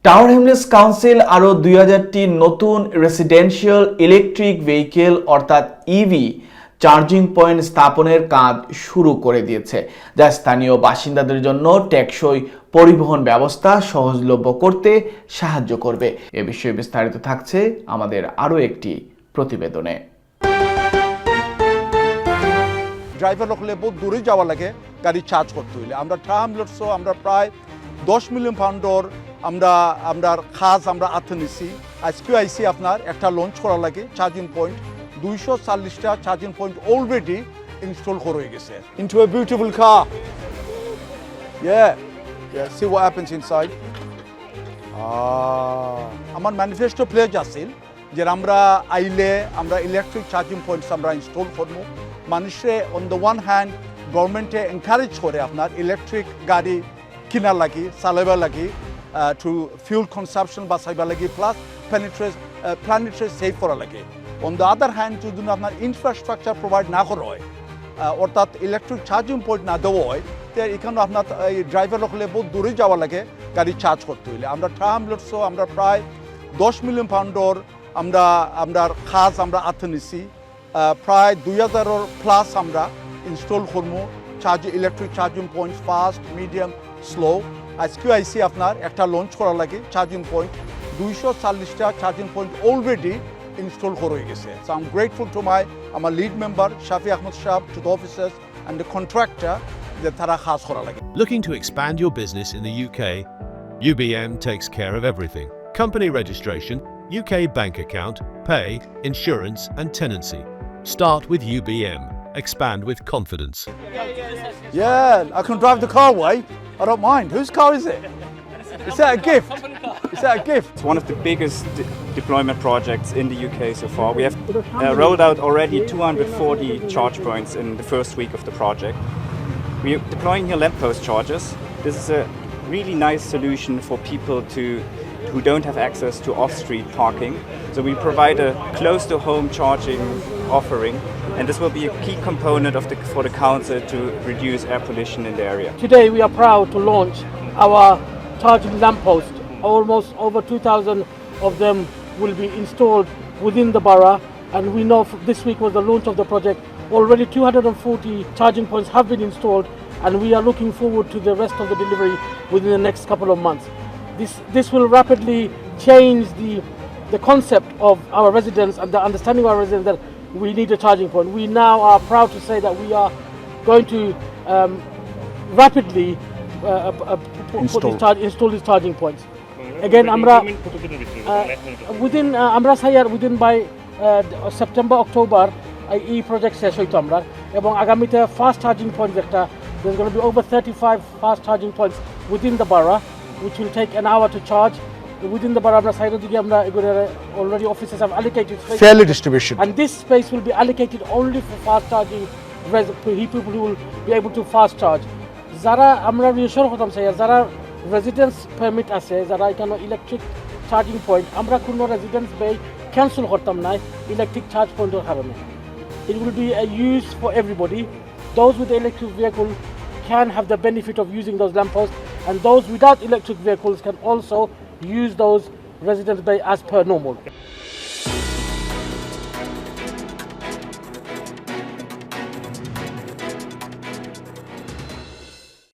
Town Hamlets council আরও 2000টি নতুন residential electric vehicle অর্থাৎ ইভি চার্জিং পয়েন্ট স্থাপনের কাজ শুরু করে দিয়েছে, যা স্থানীয় বাসিন্দাদের জন্য টেকসই পরিবহন ব্যবস্থা সহজলভ্য করতে সাহায্য করবে। এ বিষয়ে বিস্তারিত থাকছে আমাদের আরও একটি প্রতিবেদনে। ড্রাইভার হলে বহুত দূরে যাওয়া লাগে গাড়ি চার্জ করতে হইলে। আমরা ট্রামলটসও আমরা প্রায় 10 মিলিয়ন পাউন্ডর আমরা খাস আমরা আথে নিছি। আজকেও আইসি আপনার একটা লঞ্চ করা লাগে চার্জিং পয়েন্ট 240টা চার্জিং পয়েন্ট অলরেডি ইনস্টল করা হয়ে গেছে। Into a beautiful car. Yeah, see what happens inside. আমার ম্যানিফেস্টো প্লেজ আছিল যে আমরা আইলে আমরা ইলেকট্রিক চার্জিং পয়েন্টস আমরা ইনস্টল করবো। মানুষে অন দ্য ওয়ান হ্যান্ড গভর্নমেন্টে এনকারেজ করে আপনার ইলেকট্রিক গাড়ি কিনার লাগি চালাইবার লাগি টু ফিউল কনসাপশন বাঁচাইবার লাগি প্লাস প্ল্যানেটারি সেভ করা লাগে। অন দ্য আদার হ্যান্ড যদি আপনার ইনফ্রাস্ট্রাকচার প্রোভাইড না করা হয় অর্থাৎ ইলেকট্রিক চার্জিং পয়েন্ট না দেওয়া হয় তো এখানে আপনার ড্রাইভার হলে বহুত দূরে যাওয়া লাগে গাড়ি চার্জ করতে হইলে। আমরা ট্রামলটসও আমরা প্রায় 10 মিলিয়ন পাউন্ডর আমরা খাস আমরা আথে নিছি। প্রায় 2000 প্লাস আমরা ইনস্টল করবো electric charging point fast medium slow. আজকেও আইসি আপনার একটা লঞ্চ করা লাগে চার্জিং পয়েন্ট 240টা চার্জিং পয়েন্ট অলরেডি ইনস্টল করা হয়ে গেছে। So I am grateful to আমার লিড মেম্বার শাফি আহমদ সাহেব, to the officers and the contractor যে তারা খাস করা লাগে। Looking to expand your business in the UK? UBM takes care of everything. Company registration, UK bank account, pay, insurance and tenancy. Start with UBM. Expand with confidence. Yeah, I can drive the car away. I don't mind. Whose car is it? Is that a gift? Is that a gift? It's one of the biggest deployment projects in the UK so far. We have rolled out already 240 charge points in the first week of the project. We're deploying here lamppost chargers. This is a really nice solution for people who don't have access to off-street parking. So we provide a close-to-home charging offering, and this will be a key component for the council to reduce air pollution in the area. Today we are proud to launch our charging lamppost. Almost over 2,000 of them will be installed within the borough, and we know this week was the launch of the project. Already 240 charging points have been installed, and we are looking forward to the rest of the delivery within the next couple of months. This will rapidly change the concept of our residents and the understanding of our residents that we need a charging point. We now are proud to say that we are going to rapidly install these charging points. Again, within by September, October, এই project শেষ হইতো আমরা, এবং আগামীতে fast charging points there's going to be over 35 fast charging points within the borough, which will take an hour to charge. Within the borough, already officers have allocated space. Fairly distribution. And this space will be allocated only for fast charging people who will be able to fast charge. Zara amra reassure hotam say zara residence permit ase zara ekano electric charging point amra kono residence bay cancel করতাম না electric charge point এর কারণে। It will be a use for everybody. Those with the electric vehicle can have the benefit of using those lampposts, and those without electric vehicles can also use those residence bay as per normal.